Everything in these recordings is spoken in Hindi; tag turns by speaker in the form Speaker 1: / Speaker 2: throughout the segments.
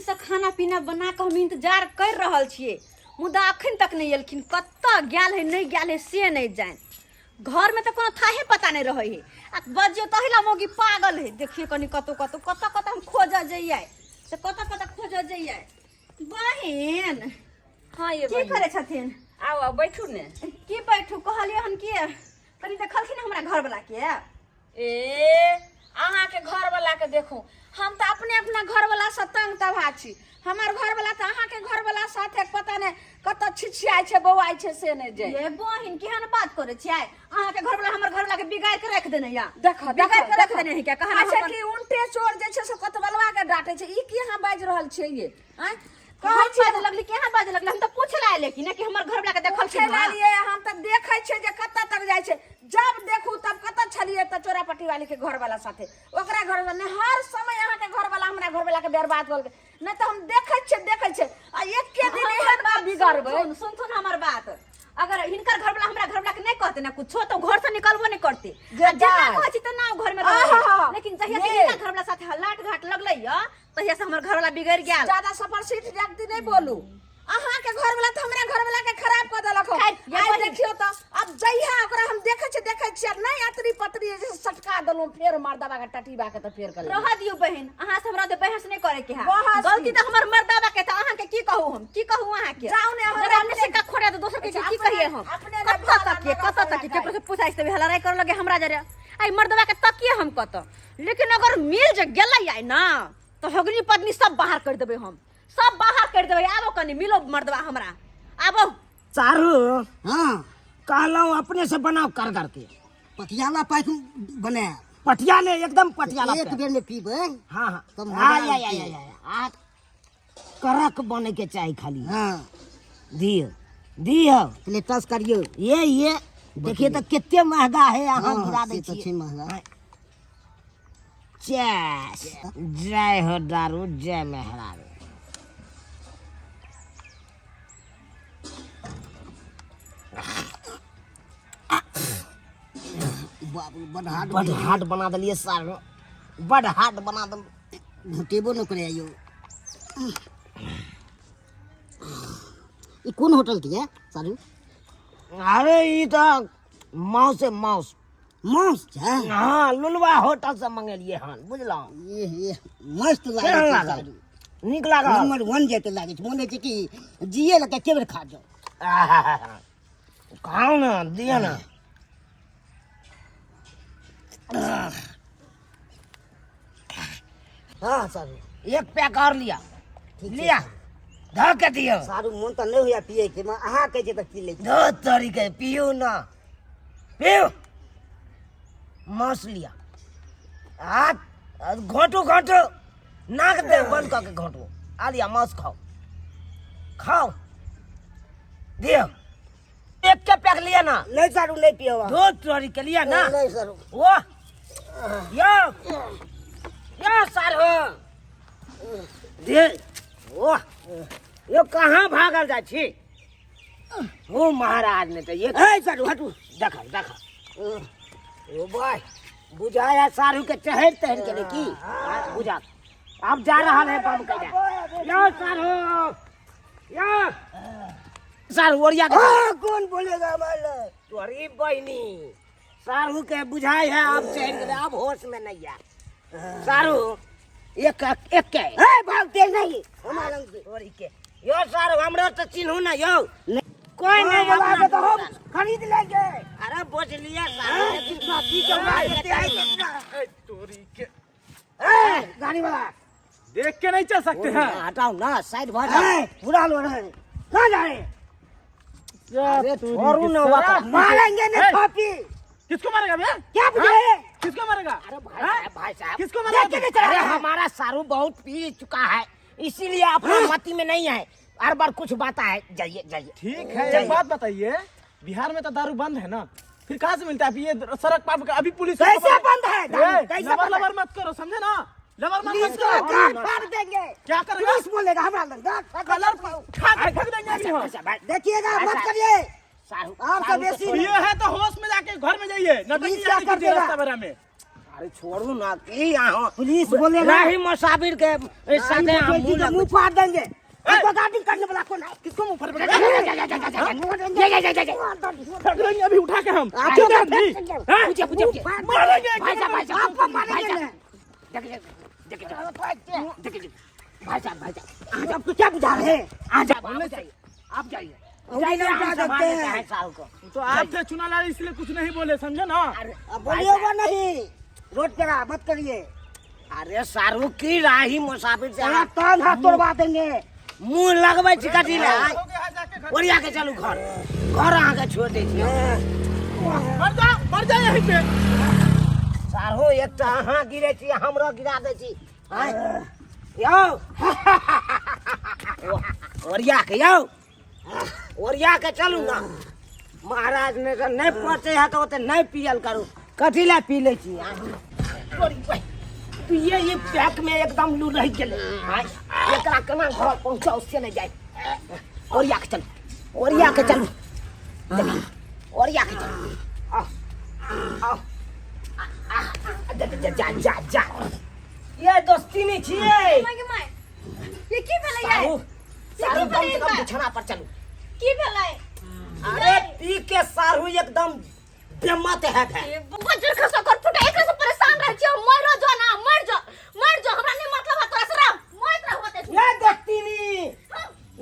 Speaker 1: से खाना पीना बना के हम इंतजार कर रहल छिए मुदा अखन तक नहीं एलखिन। कत्ता गेल है नहीं गेल है से नहीं जान। घर में तो कोनो थाहे पता नहीं रहे है। आ बजियो तहिला मोगी पागल है। देखिए कनी कतो कतो कता कता हम खोज जइए से कता कता खोज जइए। बहन
Speaker 2: हाँ ये
Speaker 1: की करे छथिन?
Speaker 2: आओ आओ बैठू ने।
Speaker 1: की बैठू कहलिए हन की कनी देखलखिन हमरा घर वाला के।
Speaker 2: ए अहाँ के घर वाला के देखू हम तो अपने अपना घर वाला से तंग तबा छी। हमार घर वाला तो अहाँ के घर वाला साथे पता नहीं कत छिछियाई छे बौआई छे से नहीं जाय।
Speaker 1: ये बहिन केहन बात करे छियै? अहाँ के घर वाला हमर घर वाला के बिगाड़ के रख देने या।
Speaker 2: देखो
Speaker 1: बिगाड़ के रख देने है क्या? कहना
Speaker 2: अच्छा कि उल्टे चोर जे छे से कतबलवा के डांटे छे। ई की अहाँ बाज रहल छियै ये? हैं
Speaker 1: कहै छी बाज लगली केहन बाज लगली? हम तो पूछ लाए लेकिन कि हमर घर वाला के देखल छी
Speaker 2: ना लिए हम तो देखै छे जे कत तक जाय छे। जब देखू तब कत छलिए त चोरापट्टी वाली के घर वाला साथे ओकरा घर वाला ने हर समय अहाँ के घर वाला हमरा घर वाला के बर्बाद कर न तो हम देखै छे आ एक के दिन एहन बात बिगड़बै।
Speaker 1: सुन हमर बात। अगर हिनकर घर वाला हमरा घर वाला के नहीं कहते ना कुछो तो घर से निकलबो नहीं करते। जेना कहै छी त ना घर में रह। लेकिन जहिया से हिनकर घर वाला साथे हलाट घाट लगलै या तहिया से हमर घर वाला बिगड़ गेल।
Speaker 2: ज्यादा सफर सीट जल्दी नहीं बोलू। अहाँ के घर वाला तो हमरा घर वाला के खराब कर देलक हो। आई देखियो तो अब जइहा ओकरा हम देखै छी नहीं अतरी पतरी जे सटका देलौ फेर मर्दाबा के टटीबा के तो फेर कर
Speaker 1: रह दियो बहन। अहाँ से हमरा तो बहस नहीं करे के है। गलती तो हमर मर्दाबा के। त अहाँ के की कहू? हम की कहू अहाँ के?
Speaker 2: जाऊ ने
Speaker 1: जरा हमने से का खोड़ा तो दोसर के की कहिए हम? कत तक केकरो से पूछाई से हलराई कर लगे हमरा जरे। आई मर्दाबा के तकिए हम कत। लेकिन अगर मिल जे गेलै आई ना तो हगनी पत्नी सब बाहर कर देबे। हम सब बाहर कर देबे। आबो कनी मिलो मर्दवा हमरा आबो।
Speaker 3: चारू
Speaker 4: हाँ
Speaker 3: कहलौं अपने से बनाओ कर करके
Speaker 4: पटियाला पैक बने
Speaker 3: पटियाले एकदम पटियाला
Speaker 4: एक बेर में पीबे।
Speaker 3: हाँ हाँ
Speaker 4: तब मजा
Speaker 3: आ करक बने के चाहिए खाली।
Speaker 4: हाँ
Speaker 3: दियो दियो
Speaker 4: पहले टच करियो।
Speaker 3: ये देखिए तो कितने महंगा है। यहाँ गिरा दे
Speaker 4: अच्छे महंगा।
Speaker 3: जय हो दारू जय मेहरारू। बड़ हार्ड बना दिलिए सारो। बड़ हार्ड बना दल
Speaker 4: घटेबो न करे आयो। ई कौन होटल के है सारू?
Speaker 3: अरे ये तो माउस है माउस।
Speaker 4: मांस है?
Speaker 3: हाँ लुलवा होटल से मंगेलिए हन बुझलो।
Speaker 4: ये मस्त लागे सारू।
Speaker 3: निक लागल।
Speaker 4: नंबर 1 जेते लागे छै। मोने छै कि जिए लगे के बेर खा जाओ।
Speaker 3: खाओ ना दिया ना।
Speaker 4: हाँ सारू
Speaker 3: एक पैक और लिया लिया धो के दियो।
Speaker 4: सारू मन तो नहीं हुआ पिए के। मैं अहाँ कहे तो पी ले।
Speaker 3: दो तरीके पियो ना पियो। मांस लिया हाथ घोटो घोटो नाक दे बंद करके घोटो। आ लिया मांस खाओ खाओ दियो। एक के पैक लिया ना।
Speaker 4: नहीं सारू नहीं पियो।
Speaker 3: दो तरीके लिया ना।
Speaker 4: नहीं सारू
Speaker 3: वो यो सारो दे वो यो कहाँ भागल जा छी? वो महाराज ने तो ये
Speaker 4: सारू हटू।
Speaker 3: देखा देखा ओ भाई बुझाया सारू के चहर तहर के लिए की बुझा। अब जा रहा है बम के यो सारू यो सारू ओरिया के
Speaker 4: कौन बोलेगा हमारे?
Speaker 3: तोरी बहनी सारू के बुझाई है। अब चहर के अब होश में नहीं है सारू। एक एक के
Speaker 4: भागते नहीं हमारे
Speaker 3: तोरी के यो सारू हमरो तो चिन्हू ना यो कोई नहीं
Speaker 4: बोला तो हम खरीद लेंगे।
Speaker 3: अरे बोझ लिया सारू लेकिन साथी के मार
Speaker 5: तोरी के
Speaker 4: गाड़ी वाला
Speaker 5: देख के नहीं चल सकते हैं।
Speaker 3: हटाओ ना साइड भाग जाओ।
Speaker 4: पूरा लो रहे कहाँ जा रहे?
Speaker 3: अरे छोड़ू ना वापस
Speaker 4: मारेंगे नहीं पापी।
Speaker 5: किसको मारेगा भैया?
Speaker 4: क्या पूछे?
Speaker 5: किसको मारेगा?
Speaker 3: अरे
Speaker 5: हाँ?
Speaker 3: भाई साहब
Speaker 5: किसको
Speaker 4: देख
Speaker 5: मारेगा?
Speaker 4: के नहीं चला
Speaker 3: अरे
Speaker 4: रहा है।
Speaker 3: हमारा सारू बहुत पी चुका है इसीलिए अपना मती में नहीं है। हर बार कुछ बात है। जाइए जाइए
Speaker 5: ठीक है एक बात बताइए बिहार में तो दारू बंद है ना फिर कहाँ से मिलता है? अभी ये सड़क पार अभी पुलिस
Speaker 4: कैसे बंद है?
Speaker 5: ए,
Speaker 4: कैसे
Speaker 5: लबर
Speaker 4: बंद है?
Speaker 5: लबर मत करो समझे ना। लबर मत
Speaker 4: पुलिस
Speaker 5: करो।
Speaker 4: को गाड़ फाड़ देंगे।
Speaker 5: क्या करेगा?
Speaker 4: पुलिस बोलेगा हमारा लड़का
Speaker 5: कलर उठा के फेंक देंगे अभी हम।
Speaker 4: देखिएगा मत करिए।
Speaker 3: सारू
Speaker 4: आपका बेसी
Speaker 5: तो ये है तो होश में जाके घर में जाइए न तो
Speaker 4: पुलिस
Speaker 5: ये
Speaker 4: क्या
Speaker 5: नहीं
Speaker 4: कर
Speaker 5: कीजिए
Speaker 4: देगा?
Speaker 5: रास्ता बेरा में।
Speaker 3: अरे छोड़ू ना कि यहाँ
Speaker 4: पुलिस बोले ना
Speaker 3: राही मुसाफिर के साथे हम मुंह
Speaker 4: मुंह
Speaker 3: लग
Speaker 4: फाड़ देंगे आपको गाड़ी करने वाला कौन है
Speaker 5: किसको मुंह फट अभी उठा के हम
Speaker 4: आपको
Speaker 3: पूछे पूछे
Speaker 5: मारेंगे
Speaker 3: भाई साहब
Speaker 4: आपको मारेंगे ना
Speaker 3: भाई साहब
Speaker 4: आज आपको क्या बुझा रहे हैं
Speaker 3: आ जा आप जाइए जाइए हम संभाल लेते हैं साल को
Speaker 5: तो आपसे चुना ला इसलिए कुछ नहीं बोले समझे ना
Speaker 4: अब बोलिएगा नहीं रोड पे मत करिए
Speaker 3: अरे सारू की राही मुसाफिर से
Speaker 4: तेरा कान हाथ तोड़वा देंगे
Speaker 3: मुंह लगबै छी कथी ले ओरिया के चलू घर आके छोड़ दै छी
Speaker 5: मर जा यहीं पे
Speaker 3: सारू एक तो अहाँ गिरे छी हमरो गिरा दै छी यौ ओरिया के चलू ना महाराज ने तो नहीं पहुंचे है तो ओते नहीं पियल करू कथी ला पी ले छी तू ये पैक में एकदम लू रह गेले एकरा केना घर पहुंचाओ से नहीं जाए ओरिया के चलू ओरिया के चलू जा ये दोस्ती नहीं छिए
Speaker 1: माय ये की भेलै ये
Speaker 3: सारू कम से कम बिछौना पर चलू
Speaker 1: की भेलै
Speaker 3: अरे पी के सारू एकदम बेमत है
Speaker 1: बजर खसा कर फुटा एकरा से परेशान रह छी मर जो ना मर जो हमरा नहीं मतलब है तोरा से रह मत रह होते
Speaker 3: ये दोस्ती नहीं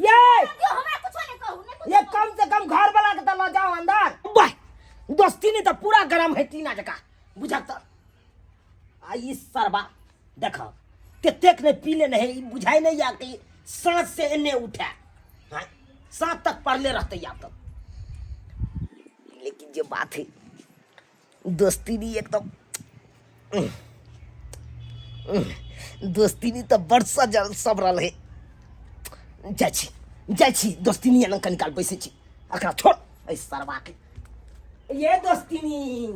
Speaker 3: ये
Speaker 1: हमरा कुछ नहीं कहू
Speaker 3: ये कम से कम घर वाला के तो जाओ अंदर बाय दोस्ती नहीं तो पूरा गरम है तीना जका बुझाता आई सरबा देखो तेक ने पीले नहीं बुझाई नहीं या कि सांस से इन्हें उठा हाँ सांस तक पड़ले रहते या तक लेकिन जो बात है दोस्ती नहीं एकदम दोस्ती नहीं तो बरसा जल सब रहे जाइ छी दोस्ती नहीं अलंका निकाल पैसे छी अकरा छोड़ ऐ सरबा के ये दोस्ती नहीं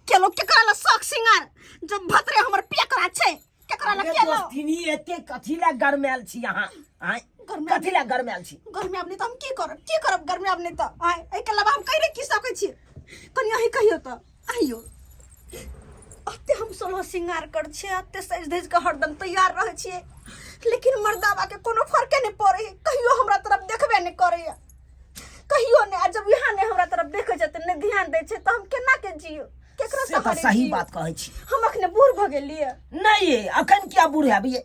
Speaker 1: केलो केकरा ला शौक सिंगार जब भतरे हमर पेकरा छै केकरा ला केलो
Speaker 3: दोस्ती नहीं एते कथी ला गरमेल छी यहां आय कथी ला गरमेल छी
Speaker 1: घर में अपने तो हम की करब घर में अपने तो आय ए के अलावा हम कहि रे की सकै छी कनी अही कहियो तो आइयो अते हम सोलह सिंगार कर छे अते सज धज के हरदम तैयार रह छिए लेकिन मर्दावा के कोनो फर्क नहीं पड़े कहियो हमरा तरफ देखबे नहीं करे कहियो ने आ जब यहाँ ने हमरा तरफ देखे छै त ने ध्यान दे छै त हम केना के जियो केकरा
Speaker 3: से तो सही बात कहै छी
Speaker 1: हम अखने बूढ़ भ गेलिए
Speaker 3: नहीं ये अखन क्या बूढ़ है अभी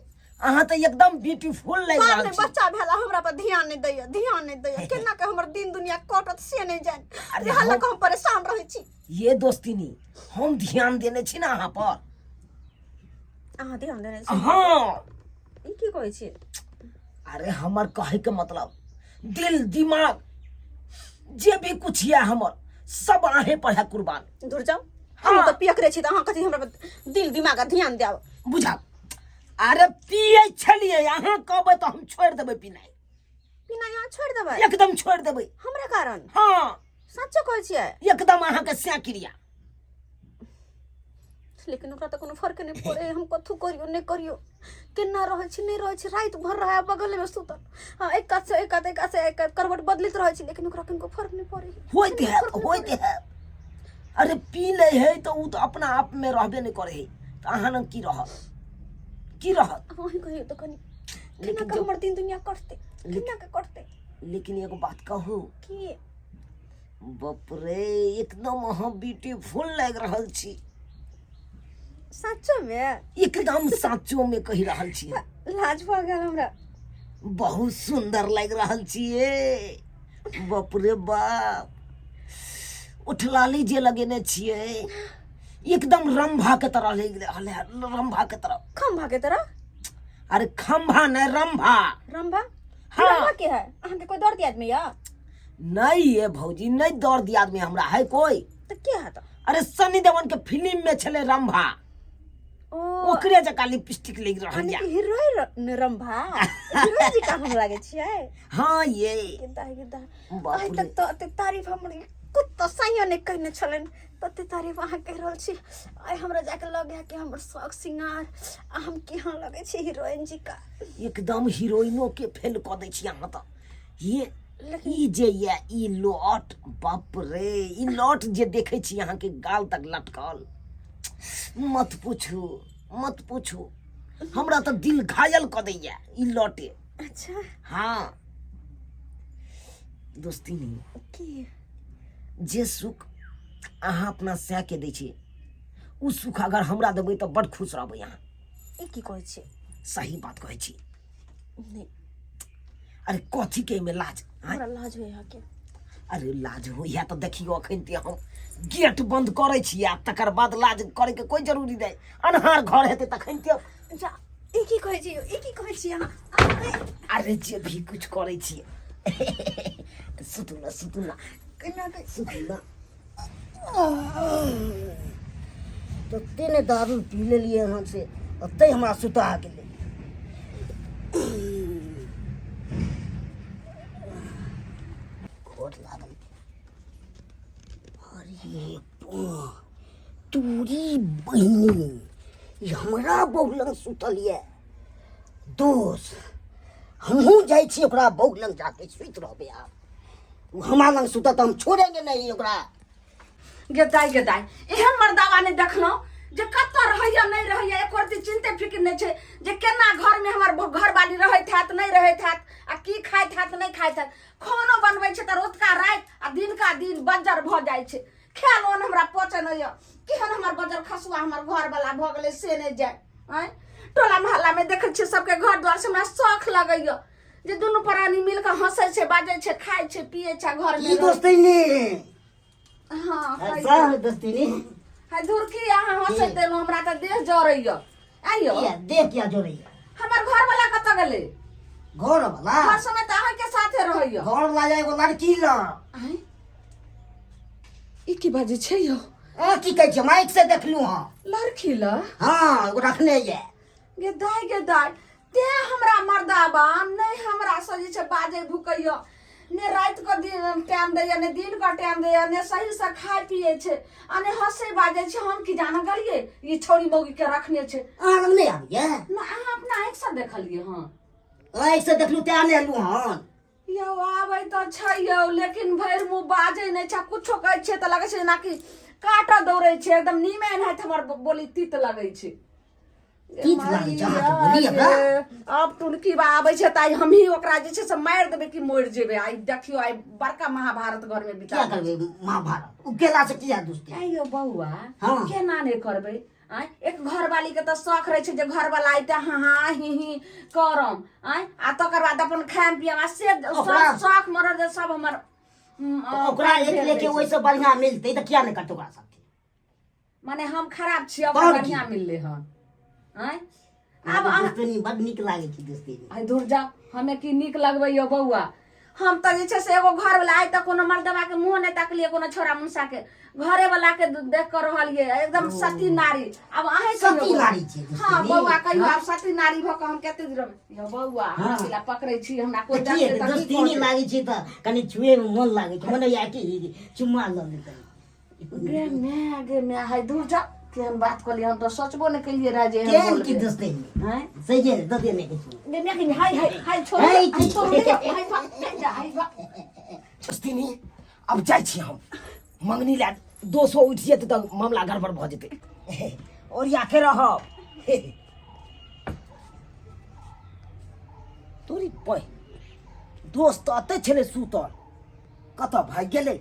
Speaker 3: अहाँ तो एकदम ब्यूटीफुल लग
Speaker 1: बाप
Speaker 3: रहल
Speaker 1: रे
Speaker 3: छी
Speaker 1: बच्चा भेला हमरा पर ध्यान नहीं दैया केना के हमर दिन दुनिया कटत से नहीं जान
Speaker 3: अरे
Speaker 1: रहला हम परेशान रहै छी
Speaker 3: ये दोस्ती नहीं हम ध्यान देने छी ना अहाँ पर
Speaker 1: अहाँ ध्यान देने छी
Speaker 3: हाँ
Speaker 1: ई की कहै छी
Speaker 3: अरे हमर कहे के मतलब दिल दिमाग जे भी कुछ है हमर सब आहे पर है कुर्बान
Speaker 1: दूर जाओ हम तो पियक रहे छी त अहाँ कथि हमरा पर दिल दिमाग आ ध्यान देब
Speaker 3: बुझा अरे पिए छलिए अहाँ कहबै तो हम छोड़ देबै पिनाइ
Speaker 1: बिना यहाँ छोड़ देबै
Speaker 3: एकदम छोड़ देबै
Speaker 1: हमरा कारण
Speaker 3: हाँ
Speaker 1: सच्चो कहै छियै
Speaker 3: एकदम अहाँ के स्या क्रिया
Speaker 1: लेकिन ओकरा त कोनो फर्क नहीं पड़े हम कथु करियो नहीं करियो केना रहै छी नहीं रहै छी रात भर रहे बगल में सुतल हां एक कात से एक करवट बदलित रहै छी लेकिन ओकरा किनको फर्क नहीं पड़े
Speaker 3: होइत है अरे पी ले है तो उ तो अपना आप में रहबे नहीं करे है तो अहाँ न की रहत
Speaker 1: अहीं कहियो तो कनी
Speaker 3: लेकिन
Speaker 1: लेकिन
Speaker 3: जब-
Speaker 1: हमर दिन दुनिया कटते केना के कटते
Speaker 3: लेकिन एगो बात कहू
Speaker 1: की
Speaker 3: बाप रे एकदम अहाँ ब्यूटीफुल लग रहल छी
Speaker 1: सच्चो में
Speaker 3: एकदम साचो में कहि रहल छी
Speaker 1: लाज भ गेल हमरा
Speaker 3: बहुत सुंदर लग रहल छिए बाप रे बाप उठलाली जे लगेने छिए एकदम रंभा के तरह लग रहल है रंभा के तरह
Speaker 1: खंभा के तरह
Speaker 3: अरे खंभा नहीं रंभा
Speaker 1: रंभा
Speaker 3: हाँ।
Speaker 1: रंभा के है अहाँ के कोई दौड़ दिया आदमी या
Speaker 3: नहीं ये भौजी नहीं दौड़ दिया आदमी हमरा है कोई
Speaker 1: तो के है तो
Speaker 3: अरे सनी देओल के फिल्म में छले रंभा
Speaker 1: ओ
Speaker 3: ओकरे जका लिपस्टिक लग रहल
Speaker 1: अने
Speaker 3: या
Speaker 1: के हीरोइन रंभा हीरोइन जी का हम लागे छियै
Speaker 3: हाँ ये
Speaker 1: किदा
Speaker 3: बाप
Speaker 1: आइ
Speaker 3: रे।
Speaker 1: तक तो अते तारीफ हमर कुत्ता साइयो ने कहने छलन तते तारीफ अहाँ कह रहल छी आइ हमरा जाके लगे कि हमर शौक सिंगार आ हम केहन लगे छी हीरोइन जी का
Speaker 3: एकदम हीरोइनो के फेल क दै छी अहाँ त ये ई जे ये ई लॉट बाप रे ई लॉट जे देखे छी यहाँ के गाल तक लटकल मत पूछू हमरा तो दिल घायल क दैया ई लॉटे।
Speaker 1: अच्छा
Speaker 3: हाँ दोस्ती नहीं
Speaker 1: की
Speaker 3: जे सुख अहाँ अपना सह के दै छी उ सुख अगर हमरा देबै तो बड़ खुश रहबै यहाँ।
Speaker 1: ई की कहै छी?
Speaker 3: सही बात कहै छी।
Speaker 1: नहीं
Speaker 3: अरे कथी के में लाज?
Speaker 1: हमरा लाज होय है के?
Speaker 3: अरे लाज होइया तो देखियो अखन ते हम गेट बंद करै छी आ तकर बाद लाज करे के कोई जरूरी नहीं। अनहार घर हेतै तखन ते
Speaker 1: जा ई की कहै छी? ई की कहै छी अहाँ?
Speaker 3: अरे जे भी कुछ करे छी सुतू ना
Speaker 1: केना के
Speaker 3: सुतू ना।
Speaker 4: तो तेने दारू पी लेलिए यहाँ से अते हमरा सुता गेले। खोट लागल। अरे तूरी बहिनी ई हमरा बहु लंग सुतल ये। दोस्त हमहू जाइ छी ओकरा बहु लंग जाके सुत रहबे। आब उ हमरा लंग सुतत हम छोड़ेंगे नहीं ओकरा।
Speaker 2: गेदाई एहन मर्दावा ने देखलहुँ जे कतऽ रहैया नहीं रहैया एक रत्ती चिंते फिक्र नहीं छै जे केना घर में हमर घर वाली रहैत हैत नहीं रहैत हैत आ की खाइत हैत नहीं खाइत हैत। खानो बनबै छै तऽ रोतका राति आ दिनका दिन बज्जर भऽ जाइ छै। खायल ओन हमरा पचै नहीं केहन हमर बज्जर खसुआ हमर घर वाला भऽ गेलै से नहीं जाय। आँय टोला मोहल्ला में देखै छियै सबके घर द्वार से हमरा शौख लगैया जे दुनू प्राणी मिल कऽ हंसै छै बाजै छै खाइ छै पियै छै घर
Speaker 4: ई
Speaker 2: में।
Speaker 4: दोस्ती ने
Speaker 2: हाँ
Speaker 4: ऐसा दोस्ती ने
Speaker 2: हाय दूर की अहाँ हंसै देलहुँ हमरा तऽ देह जरैया। आइयो
Speaker 4: ये देख क्या जो रही है
Speaker 2: हमर घर वाला कतऽ गेलै?
Speaker 4: घर वाला
Speaker 2: हर समय तऽ अहाँ के साथे रहैया।
Speaker 4: घर वाला एगो लड़की ल
Speaker 2: आँय ई की बाजै छै यौ?
Speaker 4: की कहै छै माइक से देखलू हां।
Speaker 2: लड़की ल
Speaker 4: हाँ एगो रखने ये
Speaker 2: गेदाई ते हमरा मर्दाबा नहीं हमरा से जे छै बाजे भुकैया ने रात को दिन टाइम दैया ने दिन का टाइम दैया ने सही से खाय पिए छै आ ने हंसे बाजे छै। हम की जाना गलिए ई छोरी मौगी के रखने छै
Speaker 4: अहाँ लग नहीं आबिए
Speaker 2: ना अहाँ अपना आँखि से देखलिए। हाँ
Speaker 4: ऐसे से देखलू ते आने एलू हन।
Speaker 2: यौ आबै तऽ छै यौ लेकिन भरि मुँह बाजै नहि छै कुछो कहै छै तऽ लगै छै जेनाकि काटऽ दौड़ै छै एकदम नीमन है हमर बोली तीत लगै छै।
Speaker 4: तीत लागै छै अहाँके बोली हमरा?
Speaker 2: अब टुनकी बा आबै छै तऽ हम ही ओकरा जे छै से मारि देबै कि मरि जेबै। आइ देखियो आइ बड़का महाभारत घर में बिता
Speaker 4: क्या करबे महाभारत उ केला से किया दोस्ती?
Speaker 2: आइ यौ बौआ
Speaker 4: हाँ।
Speaker 2: केना नहि करबै? आय एक घर वाली के तऽ शौख रहे छै जे घर वाला आइते हाँ ही करम आय आ तकर बाद अपन खाएम पियम आ से
Speaker 4: ओकरा-
Speaker 2: शौख मरद जे सब हमर
Speaker 4: ओकरा एक लेके ओइसे बढ़िया मिलते त किया नहीं करते ओकरा साथे?
Speaker 2: माने हम खराब छी अब
Speaker 4: और की?
Speaker 2: बढ़िया मिलले हन। आय
Speaker 4: अब दोस्ती बड़ निक लागे छै दोस्ती।
Speaker 2: आइ दूर जाओ हमें की नीक लगबै यौ बौआ। हम तऽ जे छै से एगो घर वाला आइ तक कोनो मर्दवा के मुंह नहीं तकलिए कोनो छोरा मुंसा के घरे वाला के देख कर रहलिए एकदम सती नारी। अब अहे
Speaker 4: सती नारी छै दोस्ती।
Speaker 2: हाँ बौआ कहियो आब सती नारी भऽ के हम कते दिन रहबै यौ बौआ
Speaker 4: हाँ।
Speaker 2: हमरा पकड़ै छी हमरा कोई
Speaker 4: किए
Speaker 2: डरते तऽ
Speaker 4: दोस्ती
Speaker 2: की
Speaker 4: नहीं लागे छै त कनी छुए में मन लागे छै मने या कि चुम्मा ल ले
Speaker 2: गे मैं हाय दूर जा केहन बात कहली हम तो सोचबो नहीं केलिए रह जे
Speaker 4: केन की दोस्ती
Speaker 2: हैं
Speaker 4: सही है दोस्ती नहीं कुछ
Speaker 2: गे मैं कि हाय हाय हाय छोड़
Speaker 4: हाय,
Speaker 2: हाय छोड़ हाय
Speaker 3: दोस्ती नहीं अब जाइ छी हम मंगनी ला 200 उठ जेतै तऽ मामला गड़बड़ भऽ जेतै और याके रहब तोरी पै दोस्त अते छले सुतल कतऽ भाग गेलै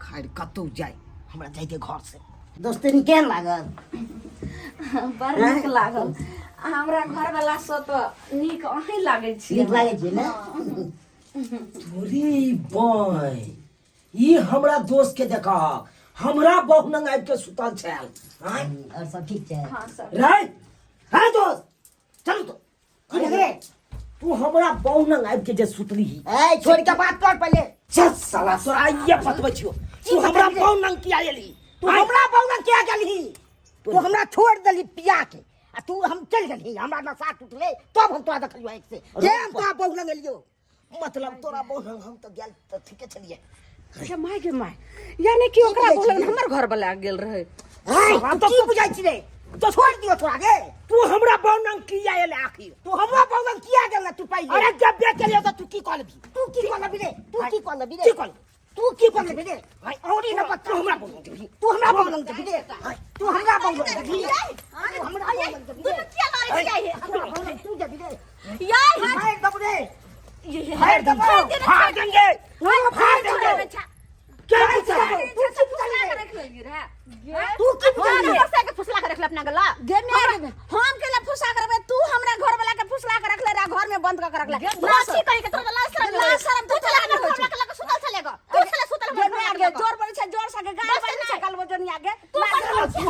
Speaker 3: खाइर कतौ जाय हमरा जाइते घर से।
Speaker 4: दोस्ती नहीं केन लागल?
Speaker 2: बड़ नीक लागल हमरा घर वाला से तो नीक अहीं लागै छी।
Speaker 4: निक लागे छै ना?
Speaker 3: तोरी बय ई हमरा दोस्त के देखा हमरा बहु नंग आबि के सुतल छल। हां
Speaker 4: और सब ठीक छै?
Speaker 2: हाँ सर
Speaker 3: राइट हां दोस्त चल तो
Speaker 4: की रे
Speaker 3: तू हमरा बहु नंग आबि के जे सुतली
Speaker 4: ए छोड़ के बात कर पहले।
Speaker 3: चल साला सोरा ये बतबै छियो तू हमरा बहु नंग किया एली?
Speaker 4: तू हमरा बहुना क्या गलही? तू हमरा छोड़ देली पिया के आ तू हम चल गली हमरा ना साथ उठले तब हम तोरा देखलियो एक से के हम तोरा बहुना गेलियो।
Speaker 3: मतलब तोरा बहु नंग हम तो गेल त ठीके छलिए।
Speaker 2: अच्छा माय यानी कि ओकरा बोलन हमर घर वाला गेल रहे।
Speaker 4: हाय तू की बुझाइ छी रे?
Speaker 3: तो छोड़ दियो तोरा गे
Speaker 6: तू हमरा बौनंग किया एले आखिर
Speaker 3: तू हमरा बौलंग किया गेल तू पाई
Speaker 6: अरे जब देख के लिए तो तू की कहलबी
Speaker 3: तू की करबी रे तू की करबी रे
Speaker 6: की कहलबी
Speaker 3: तू की करबी रे भाई औरी ना पत्ता हमरा बौलंग देबी तू हमरा बौलंग देबी रे तू हमरा बौलंग देबी तू हमरा बौलंग देबी रे
Speaker 1: क्या लड़ाई है
Speaker 3: हमरा बौलंग तू देबी रे
Speaker 1: यार
Speaker 3: हाय दब रे
Speaker 1: ये
Speaker 3: हाय दब
Speaker 6: फाड़ देंगे फाड़ देंगे क्या पूछा
Speaker 3: तू की
Speaker 1: फुसला के रखले अपना गला
Speaker 2: गे मेरे हम के ला फुसा करबे तू हमरा घर वाला के फुसला के रखले रा घर में बंद कर रखले
Speaker 1: नाची कहीं के तोरा लाज शरम
Speaker 2: लाज शरम
Speaker 1: तू
Speaker 2: तो
Speaker 1: चला
Speaker 2: चला
Speaker 1: के हमरा के सुतल चलेगा तू चला सुतल
Speaker 2: गे मेरे जोर पड़ी छै जोर सा के गाय बन छै कल वजन आगे
Speaker 6: तू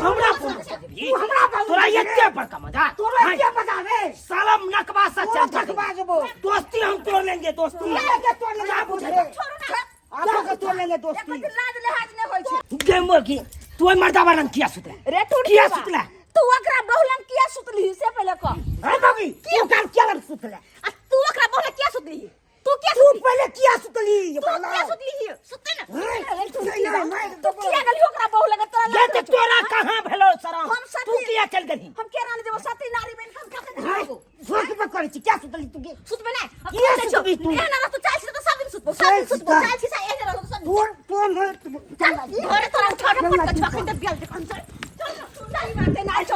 Speaker 6: हमरा तू हमरा तोरा एते बड़का मजाक
Speaker 3: तोरा क्या पता रे
Speaker 6: सालम नकबा सा चल
Speaker 3: नकबा जबो
Speaker 6: दोस्ती हम तोड़ लेंगे दोस्ती
Speaker 3: के तोड़ लेंगे आप रे आप के तोड़ लेंगे दोस्ती
Speaker 2: लाज लिहाज नहीं होय छै
Speaker 6: गेम की तू मर्दा वाला किया सुतला
Speaker 2: रे तू
Speaker 6: किया सुतला
Speaker 2: तू ओकरा बहुलन किया सुतली से पहले कह
Speaker 6: है बाबी तू काल क्या लग सुतला
Speaker 1: आ तू ओकरा बोले क्या सुतली तू क्या
Speaker 3: तू पहले किया सुतली ये
Speaker 1: तू
Speaker 3: बाला
Speaker 1: क्या सुतली सुते ना
Speaker 2: तू किया गली ओकरा बहुलन तोरा
Speaker 6: ये तो तोरा कहां भेलो सरा
Speaker 2: हम साथी-
Speaker 6: तू किया चल गई
Speaker 2: हम के रानी देबो सती नारी बन हम का
Speaker 3: हाय सोच पे करे छी क्या सुतली तू के
Speaker 1: सुतबे ना अब
Speaker 3: ये
Speaker 1: तू
Speaker 3: सुतबी तू।
Speaker 1: ए ना तू चाल से तो सब दिन सुतबो सब दिन सुतबो चाल से ए ना तो सब
Speaker 3: तोड़ तोड़ मत
Speaker 1: घरे तोरा उठा के पट के छखन दे गेल देखन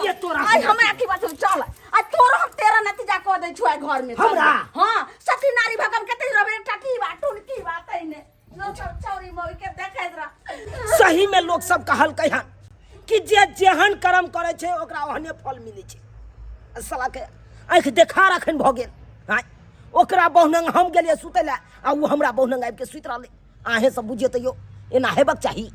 Speaker 6: ये तोरा
Speaker 2: आज हमरा की बात चल आज तोरो हम तेरा नतीजा क दे छुआ घर में
Speaker 6: हमरा?
Speaker 2: हां सती नारी भगम कते रबे टकी बात टुन की बात है ने लो सब चौरी मोरी के देखैत रह
Speaker 6: सही में लोग सब कहल कहन कि जे जेहन कर्म करे छै ओकरा ओहने फल मिलै छै साला के आंख देखा रखन भ गेल हां ओकरा बहुनंग हम गेलिए सुतै ला आ उ हमरा बहुनंग आबि के सुति रहले आहे सब बुझिए तैयो एना हेबक चाही